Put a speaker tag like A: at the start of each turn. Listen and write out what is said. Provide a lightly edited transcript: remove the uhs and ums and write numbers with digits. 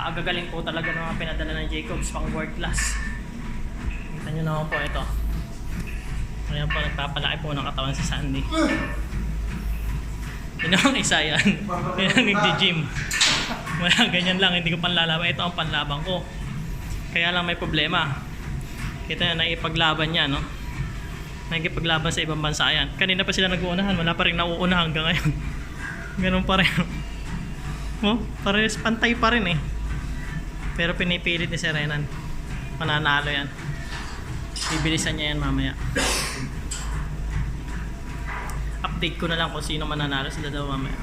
A: Napakagagaling po talaga ng mga pinadala ng Jacobs pang world class. Kita nyo naman po ito. Ayan po, nagpapalaki po ng katawan si Sandy. Yun ang isa yan. Yan ang nagdi-gym. Wala, ganyan lang, hindi ko panlalaban. Ito ang panlaban ko. Kaya lang may problema. Kita na naipaglaban niya, no? Nakikipaglaban sa ibang bansa yan. Kanina pa sila nag-uunahan, wala pa rin nauuna hanggang ngayon. Ganun pa rin. Oh, pares pantay pa rin eh. Pero pinipilit ni Serenan. Mananalo yan. Bibilisan niya yan mamaya. Update ko na lang kung sino mananalo, sila daw mamaya.